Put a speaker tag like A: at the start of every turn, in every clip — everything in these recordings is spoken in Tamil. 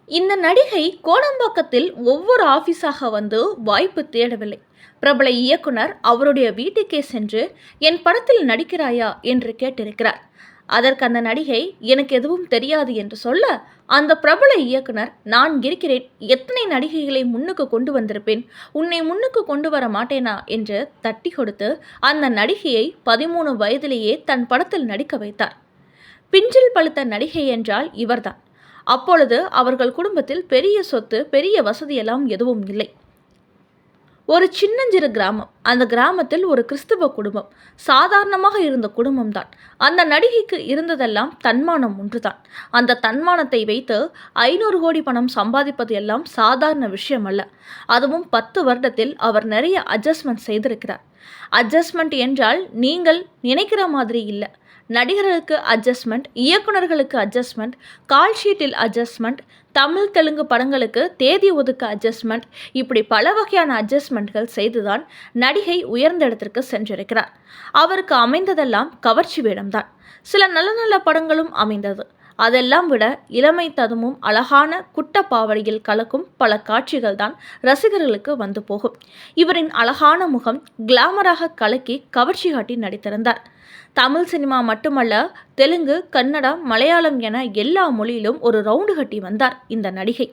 A: இந்த நடிகை கோடம்பாக்கத்தில் ஒவ்வொரு ஆபீஸாக வந்து வாய்ப்பு தேடவில்லை. பிரபல இயக்குனர் அவருடைய வீட்டுக்கே சென்று என் படத்தில் நடிக்கிறாயா என்று கேட்டிருக்கிறார். அதற்கு அந்த நடிகை எனக்கு எதுவும் தெரியாது என்று சொல்ல, அந்த பிரபல இயக்குனர் நான் இருக்கிறேன், எத்தனை நடிகைகளை முன்னுக்கு கொண்டு வந்திருப்பேன், உன்னை முன்னுக்கு கொண்டு வர மாட்டேனா என்று தட்டி கொடுத்து அந்த நடிகையை 13 வயதிலேயே தன் படத்தில் நடிக்க வைத்தார். பிஞ்சில் பழுத்த நடிகை என்றால் இவர்தான். அப்பொழுது அவர்கள் குடும்பத்தில் பெரிய சொத்து பெரிய வசதியெல்லாம் எதுவும் இல்லை. ஒரு சின்னஞ்சிறு கிராமம். அந்த கிராமத்தில் ஒரு கிறிஸ்துவ குடும்பம். சாதாரணமாக இருந்த குடும்பம்தான். அந்த நடிகைக்கு இருந்ததெல்லாம் தன்மானம் ஒன்றுதான். அந்த தன்மானத்தை வைத்து 500 கோடி பணம் சம்பாதிப்பது எல்லாம் சாதாரண விஷயம் அல்ல. அதுவும் 10 வருடத்தில் அவர் நிறைய அட்ஜஸ்ட்மெண்ட் செய்திருக்கிறார். அட்ஜஸ்ட்மெண்ட் என்றால் நீங்கள் நினைக்கிற மாதிரி இல்லை. நடிகர்களுக்கு அட்ஜஸ்ட்மெண்ட், இயக்குநர்களுக்கு அட்ஜஸ்ட்மெண்ட், கால் ஷீட்டில் அட்ஜஸ்ட்மெண்ட், தமிழ் தெலுங்கு படங்களுக்கு தேதி ஒதுக்க அட்ஜஸ்ட்மெண்ட், இப்படி பல வகையான அட்ஜஸ்ட்மெண்ட்கள் செய்துதான் நடிகை உயர்ந்த இடத்திற்கு சென்றிருக்கிறார். அவருக்கு அமைந்ததெல்லாம் கவர்ச்சி வேடம்தான். சில நல்ல நல்ல படங்களும் அமைந்தது. அதெல்லாம் விட இளமை ததுமும் அழகான குட்ட பாவடியில் கலக்கும் பல காட்சிகள் தான் ரசிகர்களுக்கு வந்து போகும். இவரின் அழகான முகம் கிளாமராக கலக்கி கவர்ச்சி காட்டி நடித்திருந்தார். தமிழ் சினிமா மட்டுமல்ல, தெலுங்கு, கன்னடம், மலையாளம் என எல்லா மொழியிலும் ஒரு ரவுண்டு கட்டி வந்தார் இந்த நடிகை.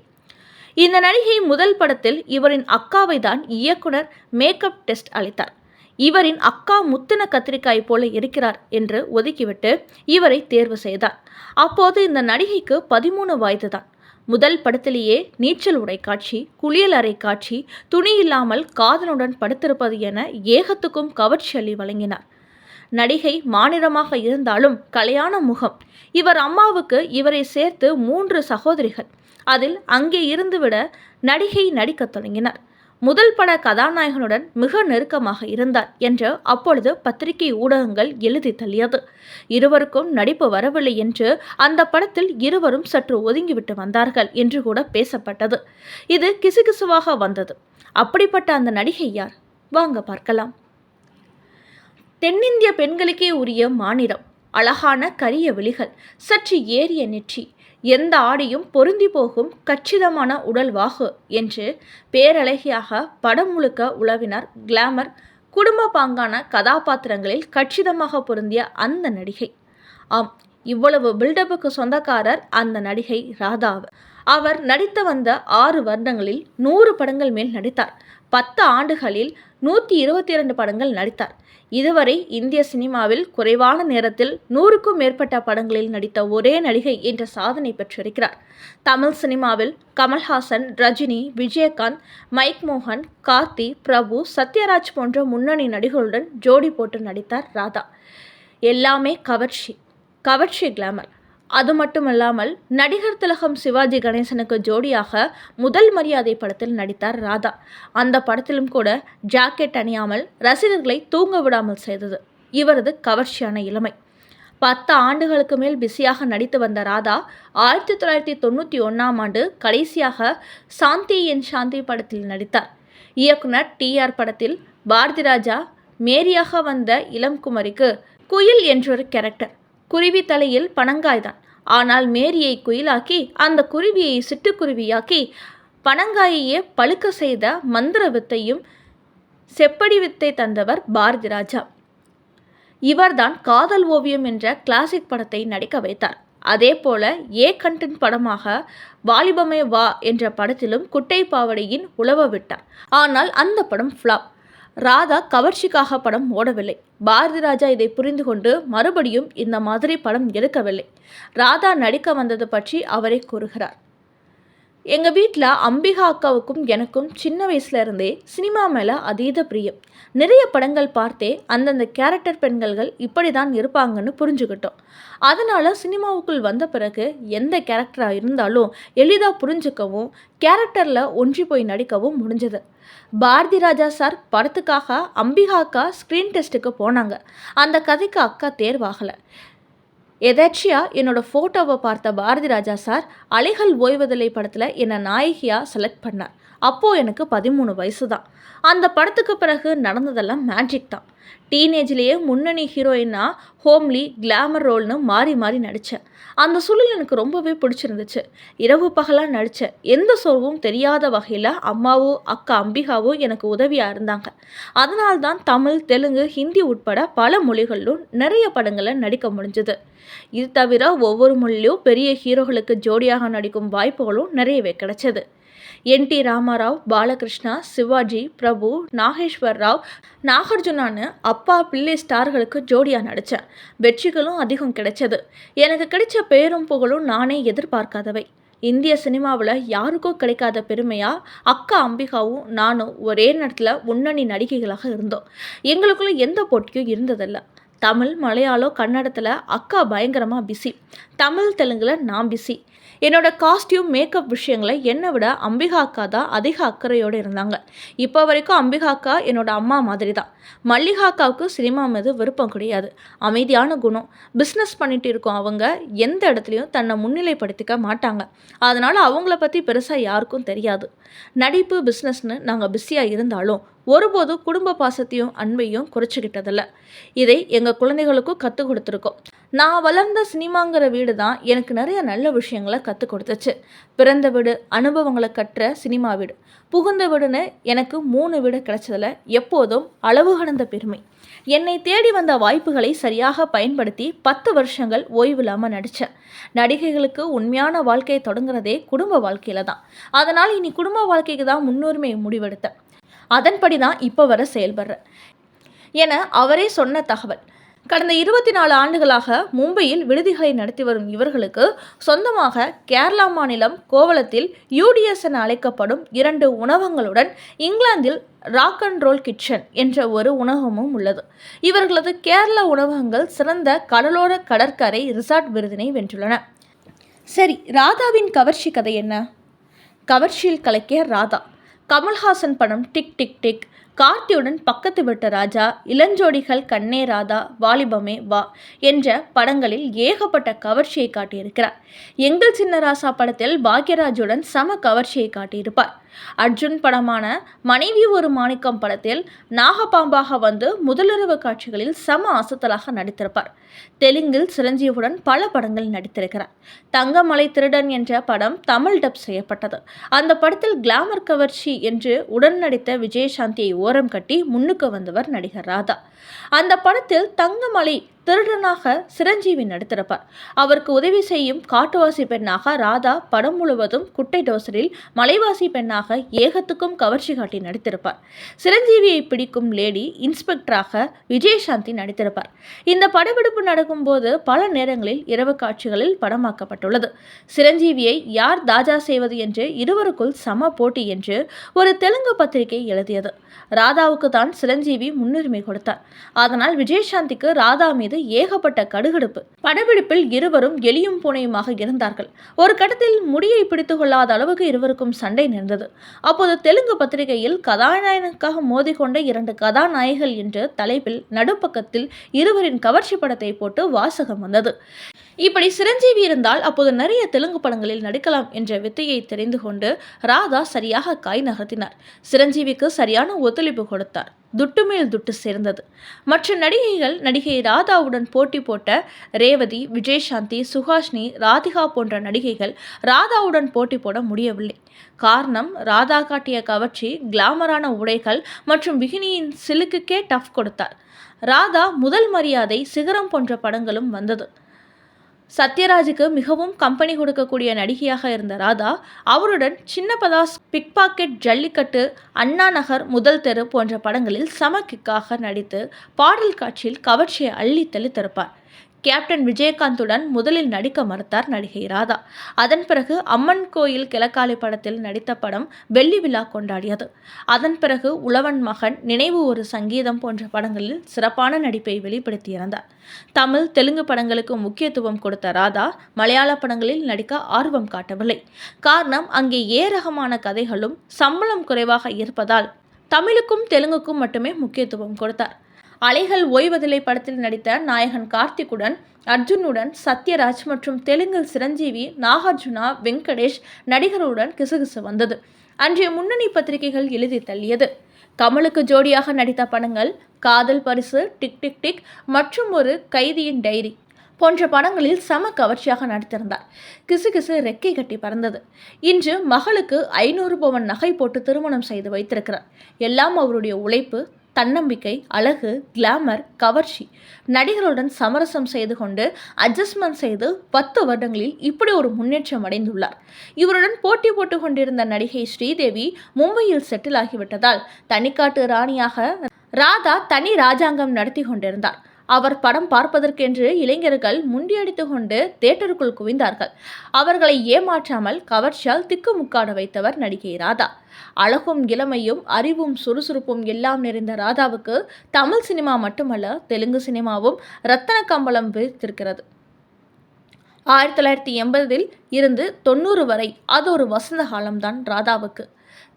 A: இந்த நடிகை முதல் படத்தில் இவரின் அக்காவை தான் இயக்குனர் மேக்கப் டெஸ்ட் அளித்தார். இவரின் அக்கா முத்தின கத்திரிக்காய் போல இருக்கிறார் என்று ஒதுக்கிவிட்டு இவரை தேர்வு செய்தார். அப்போது இந்த நடிகைக்கு 13 வயதுதான். முதல் படத்திலேயே நீச்சல் உடை காட்சி, குளியல் அறை காட்சி, துணி இல்லாமல் காதலுடன் படுத்திருப்பது என ஏகத்துக்கும் கவர்ச்சி அள்ளி வழங்கினார். நடிகை மாநிலமாக இருந்தாலும் கலையான முகம். இவர் அம்மாவுக்கு இவரை சேர்த்து 3 சகோதரிகள். அதில் அங்கே இருந்துவிட நடிகை நடிக்கத் தொடங்கினார். முதல் பட கதாநாயகனுடன் மிக நெருக்கமாக இருந்தார் என்று அப்பொழுது பத்திரிகை ஊடகங்கள் எழுதி தள்ளியது. இருவருக்கும் நடிப்பு வரவில்லை என்று அந்த படத்தில் இருவரும் சற்று ஒதுங்கிவிட்டு வந்தார்கள் என்று கூட பேசப்பட்டது. இது கிசுகிசுவாக வந்தது. அப்படிப்பட்ட அந்த நடிகை யார்? வாங்க பார்க்கலாம். தென்னிந்திய பெண்களுக்கே உரிய மாநிறம். அழகான கரிய விழிகள், சற்று ஏறிய நெற்றி, எந்த ஆடையும் பொருந்தி போகும் கச்சிதமான உடல்வாகு என்று பேரழகியாக படம் முழுக்க உலவினார். கிளாமர், குடும்ப பாங்கான கதாபாத்திரங்களில் கச்சிதமாக பொருந்திய அந்த நடிகை. ஆம், இவ்வளவு பில்டப்புக்கு சொந்தக்காரர் அந்த நடிகை ராதா. அவர் நடித்து வந்த 6 வருடங்களில் 100 படங்கள் மேல் நடித்தார். 10 ஆண்டுகளில் 122 படங்கள் நடித்தார். இதுவரை இந்திய சினிமாவில் குறைவான நேரத்தில் 100க்கும் மேற்பட்ட படங்களில் நடித்த ஒரே நடிகை என்ற சாதனை பெற்றிருக்கிறார். தமிழ் சினிமாவில் கமல்ஹாசன், ரஜினி, விஜயகாந்த், மைக் மோகன், கார்த்தி, பிரபு, சத்யராஜ் போன்ற முன்னணி நடிகர்களுடன் ஜோடி போட்டு நடித்தார் ராதா. எல்லாமே கவர்ச்சி கிளாமர். அது மட்டுமல்லாமல் நடிகர் திலகம் சிவாஜி கணேசனுக்கு ஜோடியாக முதல் மரியாதை படத்தில் நடித்தார் ராதா. அந்த படத்திலும் கூட ஜாக்கெட் அணியாமல் ரசிகர்களை தூங்க விடாமல் செய்தது இவரது கவர்ச்சியான இளமை. 10 ஆண்டுகளுக்கு மேல் பிஸியாக நடித்து வந்த ராதா 1991ஆம் ஆண்டு கடைசியாக சாந்தி என் சாந்தி படத்தில் நடித்தார். இயக்குனர் TR படத்தில் பாரதிராஜா மேரியாக வந்த இளம் குமரிக்கு குயில் என்றொரு கேரக்டர். குருவி தலையில் பனங்காய்தான். ஆனால் மேரியை குயிலாக்கி அந்த குருவியை சிட்டுக்குருவியாக்கி பனங்காயையே பழுக்க செய்த மந்திர வித்தையும் செப்படி வித்தை தந்தவர் பாரதிராஜா. இவர்தான் காதல் ஓவியம் என்ற கிளாசிக் படத்தை நடிக்க வைத்தார். அதே போல கண்டென்ட் படமாக வாலிபமே வா என்ற படத்திலும் குட்டை பாவடையின் உலவ விட்டார். ஆனால் அந்த படம் ஃப்ளாப். ராதா கவர்ச்சிக்காக படம் ஓடவில்லை. பாரதிராஜா இதை புரிந்து கொண்டு மறுபடியும் இந்த மாதிரி படம் எடுக்கவில்லை. ராதா நடிக்க வந்தது பற்றி அவரே கூறுகிறார். எங்கள் வீட்டில் அம்பிகா அக்காவுக்கும் எனக்கும் சின்ன வயசுல இருந்தே சினிமா மேலே அதீத பிரியம். நிறைய படங்கள் பார்த்தே அந்தந்த கேரக்டர் பெண்கள் இப்படி தான் இருப்பாங்கன்னு புரிஞ்சுக்கிட்டோம். அதனால் சினிமாவுக்குள் வந்த பிறகு எந்த கேரக்டராக இருந்தாலும் எளிதாக புரிஞ்சுக்கவும் கேரக்டரில் ஒன்றி போய் நடிக்கவும் முடிஞ்சது. பாரதிராஜா சார் படத்துக்காக அம்பிகா அக்கா ஸ்க்ரீன் டெஸ்ட்டுக்கு போனாங்க. அந்த கதைக்கு அக்கா தேர்வாகலை. எதாச்சியா என்னோட ஃபோட்டோவை பார்த்த பாரதிராஜா சார் அலைகள் ஓய்வதில்லை படத்தில் என்னை நாயகியாக செலக்ட் பண்ணார். அப்போது எனக்கு 13 வயசு தான். அந்த படத்துக்கு பிறகு நடந்ததெல்லாம் மேஜிக் தான். டீனேஜ்லேயே முன்னணி ஹீரோயினா ஹோம்லி, கிளாமர் ரோல்னு மாறி மாறி நடித்தேன். அந்த சூழல் எனக்கு ரொம்பவே பிடிச்சிருந்துச்சு. இரவு பகலாக நடித்தேன். எந்த சோர்வும் தெரியாத வகையில் அம்மாவும் அக்கா அம்பிகாவும் எனக்கு உதவியாக இருந்தாங்க. அதனால்தான் தமிழ், தெலுங்கு, ஹிந்தி உட்பட பல மொழிகளிலும் நிறைய படங்களில் நடிக்க முடிஞ்சது. இது தவிர ஒவ்வொரு மொழியிலும் பெரிய ஹீரோக்களுக்கு ஜோடியாக நடிக்கும் வாய்ப்புகளும் நிறையவே கிடைச்சது. என்.டி. ராமாராவ், பாலகிருஷ்ணா, சிவாஜி, பிரபு, நாகேஸ்வர் ராவ், நாகார்ஜுனான்னு அப்பா பிள்ளை ஸ்டார்களுக்கு ஜோடியாக நடித்தேன். வெற்றிகளும் அதிகம் கிடைச்சது. எனக்கு கிடைச்ச பேரும் புகழும் நானே எதிர்பார்க்காதவை. இந்திய சினிமாவில் யாருக்கும் கிடைக்காத பெருமையாக அக்கா அம்பிகாவும் நானும் ஒரே நேரத்தில் முன்னணி நடிகைகளாக இருந்தோம். எங்களுக்குள்ள எந்த போட்டியும் இருந்ததில்லை. தமிழ், மலையாளம், கன்னடத்தில் அக்கா பயங்கரமாக பிஸி. தமிழ், தெலுங்கில் நான் பிஸி. என்னோட காஸ்டியூம், மேக்கப் விஷயங்களை என்னை விட அம்பிகா அக்கா தான் அதிக அக்கறையோடு இருந்தாங்க. இப்போ வரைக்கும் அம்பிகா அக்கா என்னோட அம்மா மாதிரி தான். மல்லிகா அக்காவுக்கு சினிமா மீது விருப்பம் கிடையாது. அமைதியான குணம். பிஸ்னஸ் பண்ணிட்டு இருக்கோம். அவங்க எந்த இடத்துலையும் தன்னை முன்னிலைப்படுத்திக்க மாட்டாங்க. அதனால் அவங்கள பற்றி பெருசாக யாருக்கும் தெரியாது. நடிப்பு, பிஸ்னஸ்னு நாங்கள் பிஸியாக இருந்தாலும் ஒருபோதும் குடும்ப பாசத்தையும் அன்பையும் குறைச்சிக்கிட்டதில்ல. இதை எங்கள் குழந்தைகளுக்கும் கற்றுக் கொடுத்துருக்கோம். நான் வளர்ந்த சினிமாங்கிற வீடு தான் எனக்கு நிறைய நல்ல விஷயங்களை கற்றுக் கொடுத்துச்சு. பிறந்த வீடு, அனுபவங்களை கற்ற சினிமா வீடு. புகுந்த வீடுன்னு எனக்கு 3 வீடு கிடைச்சதில் எப்போதும் அளவு கடந்த பெருமை. என்னை தேடி வந்த வாய்ப்புகளை சரியாக பயன்படுத்தி 10 வருஷங்கள் ஓய்வில்லாமல் நடித்தேன். நடிகைகளுக்கு உண்மையான வாழ்க்கையை தொடங்குறதே குடும்ப வாழ்க்கையில் தான். அதனால் இனி குடும்ப வாழ்க்கைக்கு தான் முன்னுரிமை முடிவெடுத்தேன். அதன்படி தான் இப்போ வர செயல்படுறேன் என அவரே சொன்ன தகவல். கடந்த 24 ஆண்டுகளாக மும்பையில் விடுதிகளை நடத்தி வரும் இவர்களுக்கு சொந்தமாக கேரளா மாநிலம் கோவளத்தில் UDS என அழைக்கப்படும் 2 உணவகங்களுடன் இங்கிலாந்தில் ராக் அண்ட் ரோல் கிச்சன் என்ற ஒரு உணவகமும் உள்ளது. இவர்களது கேரள உணவகங்கள் சிறந்த கடலோர கடற்கரை ரிசார்ட் விருதினை வென்றுள்ளன. சரி, ராதாவின் கவர்ச்சி கதை என்ன? கவர்ச்சியில் கலக்கிய ராதா. கமல்ஹாசன் படம் டிக் டிக் டிக், கார்த்தியுடன் பக்கத்து வீட்டு ராஜா, இளஞ்சோடிகள், கண்ணே ராதா, வாலிபமே வா என்ற படங்களில் ஏகப்பட்ட கவர்ச்சியை காட்டியிருக்கிறார். எங்கள் சின்ன ராசா படத்தில் பாக்யராஜுடன் சம கவர்ச்சியை காட்டியிருப்பார். அர்ஜுன் படமான மனைவி ஒரு மாணிக்கம் படத்தில் நாகபாம்பாக வந்து முதலிரவு காட்சிகளில் சம அசத்தலாக நடித்திருப்பார். தெலுங்கில் சிரஞ்சீவுடன் பல படங்கள் நடித்திருக்கிறார். தங்கமலை திருடன் என்ற படம் தமிழ் டப் செய்யப்பட்டது. அந்த படத்தில் கிளாமர் கவர்ச்சி என்று உடன் நடித்த விஜயசாந்தியை ஓரம் கட்டி முன்னுக்கு வந்தவர் நடிகர் ராதா. அந்த படத்தில் தங்கமலை திருடனாக சிரஞ்சீவி நடித்திருப்பார். அவருக்கு உதவி செய்யும் காட்டுவாசி பெண்ணாக ராதா படம் முழுவதும் குட்டை டோசரில் மலைவாசி பெண்ணாக ஏகத்துக்கும் கவர்ச்சி காட்டி நடித்திருப்பார். சிரஞ்சீவியை பிடிக்கும் லேடி இன்ஸ்பெக்டராக விஜயசாந்தி நடித்திருப்பார். இந்த படப்பிடிப்பு நடக்கும்போது பல நேரங்களில் இரவு காட்சிகளில் படமாக்கப்பட்டுள்ளது. சிரஞ்சீவியை யார் தாஜா செய்வது என்று இருவருக்குள் சம போட்டி என்று ஒரு தெலுங்கு பத்திரிகை எழுதியது. ராதாவுக்கு தான் சிரஞ்சீவி முன்னுரிமை கொடுத்தார். அதனால் விஜயசாந்திக்கு ராதா மீது ஏகப்பட்ட கடுகடுப்பு. படப்பிடிப்பில் இருவரும் எலியும் பூனையுமாக இருந்தார்கள். ஒரு கட்டத்தில் முடியை பிடித்து கொள்ளாத அளவுக்கு இருவருக்கும் சண்டை நேர்ந்தது. அப்போது தெலுங்கு பத்திரிகையில் கதாநாயகனுக்காக மோதிக்கொண்ட 2 கதாநாயகிகள் என்று தலைப்பில் நடுப்பக்கத்தில் இருவரின் கவர்ச்சி படத்தை போட்டு வாசகம் வந்தது. இப்படி சிரஞ்சீவி இருந்தால் அப்போது நிறைய தெலுங்கு படங்களில் நடிக்கலாம் என்ற வித்தையை தெரிந்து கொண்டு ராதா சரியாக காய் நகர்த்தினார். சிரஞ்சீவிக்கு சரியான ஒத்துழைப்பு கொடுத்தார். துட்டு மேல் துட்டு சேர்ந்தது. மற்ற நடிகைகள் நடிகை ராதாவுடன் போட்டி போட்ட ரேவதி, விஜயசாந்தி, சுஹாஷினி, ராதிகா போன்ற நடிகைகள் ராதாவுடன் போட்டி போட முடியவில்லை. காரணம், ராதா காட்டிய கவர்ச்சி, கிளாமரான உடைகள் மற்றும் பிகினியின் சிலுக்குக்கே டஃப் கொடுத்தார். ராதா முதல் மரியாதை, சிகரம் போன்ற படங்களும் வந்தது. சத்யராஜுக்கு மிகவும் கம்பெனி கொடுக்கக்கூடிய நடிகையாக இருந்த ராதா அவருடன் சின்ன பதாஸ், பிக் பாக்கெட், ஜல்லிக்கட்டு, அண்ணா நகர், முதல் தெரு போன்ற படங்களில் சம கிக்காக நடித்து பாடல் காட்சியில் கவர்ச்சியை அள்ளி தெளித்திருப்பார். கேப்டன் விஜயகாந்துடன் முதலில் நடிக்க மறுத்தார் நடிகை ராதா. அதன் பிறகு அம்மன் கோயில் கிழக்காலை படத்தில் நடித்த படம் வெள்ளி விழா கொண்டாடியது. அதன் பிறகு உழவன் மகன், நினைவு ஒரு சங்கீதம் போன்ற படங்களில் சிறப்பான நடிப்பை வெளிப்படுத்தியிருந்தார். தமிழ், தெலுங்கு படங்களுக்கு முக்கியத்துவம் கொடுத்த ராதா மலையாள படங்களில் நடிக்க ஆர்வம் காட்டவில்லை. காரணம், அங்கே ரகமான கதைகளும் சம்பளம் குறைவாக இருப்பதால் தமிழுக்கும் தெலுங்குக்கும் மட்டுமே முக்கியத்துவம் கொடுத்தார். அலைகள் ஓய்வதில்லை படத்தில் நடித்த நாயகன் கார்த்திக்குடன், அர்ஜுனுடன் சத்யராஜ் மற்றும் தெலுங்கில் சிரஞ்சீவி, நாகார்ஜுனா, வெங்கடேஷ் நடிகருடன் கிசுகிசு வந்தது. அன்றைய முன்னணி பத்திரிகைகள் எழுதி தள்ளியது. கமலுக்கு ஜோடியாக நடித்த படங்கள் காதல் பரிசு, டிக் டிக் டிக் மற்றும் ஒரு கைதியின் டைரி போன்ற படங்களில் சம கவர்ச்சியாக நடித்திருந்தார். கிசு கிசு ரெக்கை கட்டி பறந்தது. இன்று மகளுக்கு 500 பவுன் நகை போட்டு திருமணம் செய்து வைத்திருக்கிறார். எல்லாம் அவருடைய உழைப்பு, தன்னம்பிக்கை, அழகு, கிளாமர், கவர்ச்சி. நடிகருடன் சமரசம் செய்து கொண்டு அட்ஜஸ்ட்மெண்ட் செய்து 10 வருடங்களில் இப்படி ஒரு முன்னேற்றம் அடைந்துள்ளார். இவருடன் போட்டி போட்டு கொண்டிருந்த நடிகை ஸ்ரீதேவி மும்பையில் செட்டில் ஆகிவிட்டதால் தனிக்காட்டு ராணியாக ராதா தனி ராஜாங்கம் நடத்தி கொண்டிருந்தார். அவர் படம் பார்ப்பதற்கென்று இளைஞர்கள் முண்டியடித்து கொண்டு தியேட்டருக்குள் குவிந்தார்கள். அவர்களை ஏமாற்றாமல் கவர்ச்சியால் திக்குமுக்காட வைத்தவர் நடிகை ராதா. அழகும் இளமையும் அறிவும் சுறுசுறுப்பும் எல்லாம் நிறைந்த ராதாவுக்கு தமிழ் சினிமா மட்டுமல்ல, தெலுங்கு சினிமாவும் ரத்தன கம்பளம் விரித்திருக்கிறது. 1980 இருந்து 90 வரை அது ஒரு வசந்த காலம்தான் ராதாவுக்கு.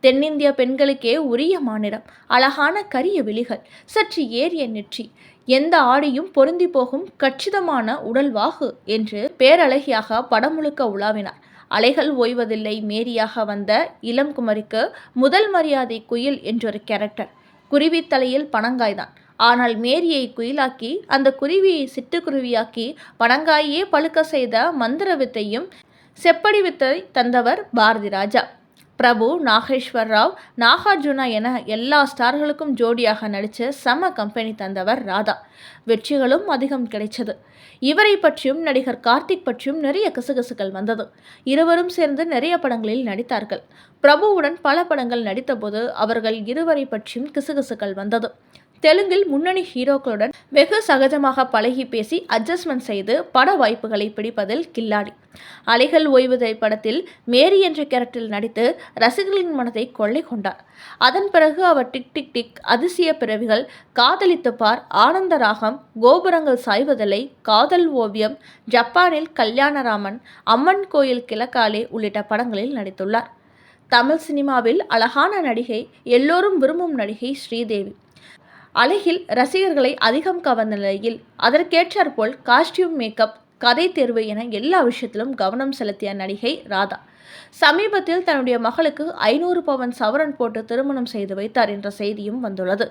A: தென்னிந்திய பெண்களுக்கே உரிய மாநிலம், அழகான கரிய விழிகள், சற்று ஏறிய நெற்றி, எந்த ஆடையும் பொருந்தி போகும் கச்சிதமான உடல்வாகு என்று பேரழகியாக படம் முழுக்க உலாவினார். அலைகள் ஓய்வதில்லை மேரியாக வந்த இளம் குமரிக்கு முதல் மரியாதை குயில் என்றொரு கேரக்டர். குருவி தலையில் பனங்காய்தான். ஆனால் மேரியை குயிலாக்கி அந்த குருவியை சிட்டுக்குருவியாக்கி பனங்காயே பழுக்க செய்த மந்திர வித்தையும் செப்படி வித்தை தந்தவர் பாரதி ராஜா. பிரபு, நாகேஸ்வர் ராவ், நாகார்ஜுனா என எல்லா ஸ்டார்களுக்கும் ஜோடியாக நடித்த செம கம்பெனி தந்தவர் ராதா. வெற்றிகளும் அதிகம் கிடைச்சது. இவரை பற்றியும் நடிகர் கார்த்திக் பற்றியும் நிறைய கிசுகிசுகள் வந்தது. இருவரும் சேர்ந்து நிறைய படங்களில் நடித்தார்கள். பிரபுவுடன் பல படங்கள் நடித்தபோது அவர்கள் இருவரை பற்றியும் கிசுகிசுகள் வந்தது. தெலுங்கில் முன்னணி ஹீரோக்களுடன் வெகு சகஜமாக பழகி பேசி அட்ஜஸ்ட்மெண்ட் செய்து பட வாய்ப்புகளை பிடிப்பதில் கில்லாடி. அலைகள் ஓய்வதை படத்தில் மேரி என்ற கேரக்டரில் நடித்து ரசிகர்களின் மனதை கொள்ளை கொண்டார். அதன் பிறகு அவர் டிக் டிக் டிக், அதிசய பிறவிகள், காதலித்து பார், ஆனந்த ராகம், கோபுரங்கள் சாய்வதில்லை, காதல் ஓவியம், ஜப்பானில் கல்யாணராமன், அம்மன் கோயில் கிழக்காலே உள்ளிட்ட படங்களில் நடித்துள்ளார். தமிழ் சினிமாவில் அழகான நடிகை, எல்லோரும் விரும்பும் நடிகை ஸ்ரீதேவி. அழகில் ரசிகர்களை அதிகம் கவர்ந்த நிலையில் அதற்கேற்றாற்போல் காஸ்டியூம், மேக்கப், கதை தேர்வு என எல்லா விஷயத்திலும் கவனம் செலுத்திய நடிகை ராதா. சமீபத்தில் தன்னுடைய மகளுக்கு 500 பவுன் சவரன் போட்டு திருமணம் செய்து வைத்தார் என்ற செய்தியும் வந்துள்ளது.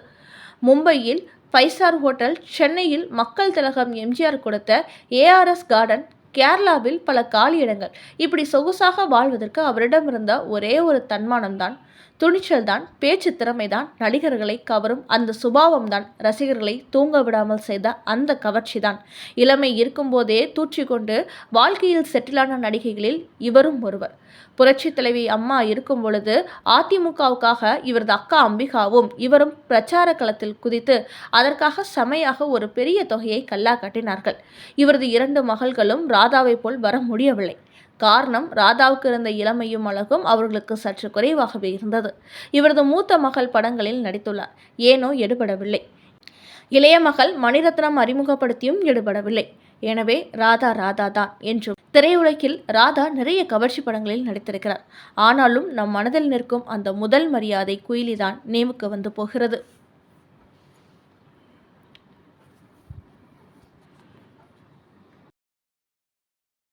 A: மும்பையில் 5 ஸ்டார் ஹோட்டல், சென்னையில் மக்கள் திலகம் எம்ஜிஆர் கொடுத்த ARS கார்டன், கேரளாவில் பல காலியிடங்கள், இப்படி சொகுசாக வாழ்வதற்கு அவரிடம் இருந்த ஒரே ஒரு தன்மானம்தான், துணிச்சல்தான், பேச்சு திறமைதான், நடிகர்களை கவரும் அந்த சுபாவம்தான், ரசிகர்களை தூங்க விடாமல் செய்த அந்த கவர்ச்சிதான். இளமை இருக்கும்போதே தூற்றிக்கொண்டு வாழ்க்கையில் செட்டிலான நடிகைகளில் இவரும் ஒருவர். புரட்சி தலைவி அம்மா இருக்கும் பொழுது அதிமுகவுக்காக இவரது அக்கா அம்பிகாவும் இவரும் பிரச்சார களத்தில் குதித்து அதற்காக செமையாக ஒரு பெரிய தொகையை கல்லா கட்டினார்கள். இவரது 2 மகள்களும் ராதாவை போல் வர முடியவில்லை. காரணம், ராதாவுக்கு இருந்த இளமையும் அழகும் அவர்களுக்கு சற்று குறைவாகவே இருந்தது. இவரது மூத்த மகள் படங்களில் நடித்துள்ளார், ஏனோ எடுபடவில்லை. இளைய மகள் மணிரத்னம் அறிமுகப்படுத்தியும் எடுபடவில்லை. எனவே ராதா ராதா தான் என்றும் திரையுலகில் ராதா நிறைய கவர்ச்சி படங்களில் நடித்திருக்கிறார். ஆனாலும் நம் மனதில் நிற்கும் அந்த முதல் மரியாதை குயிலிதான் நினைவுக்கு வந்து போகிறது.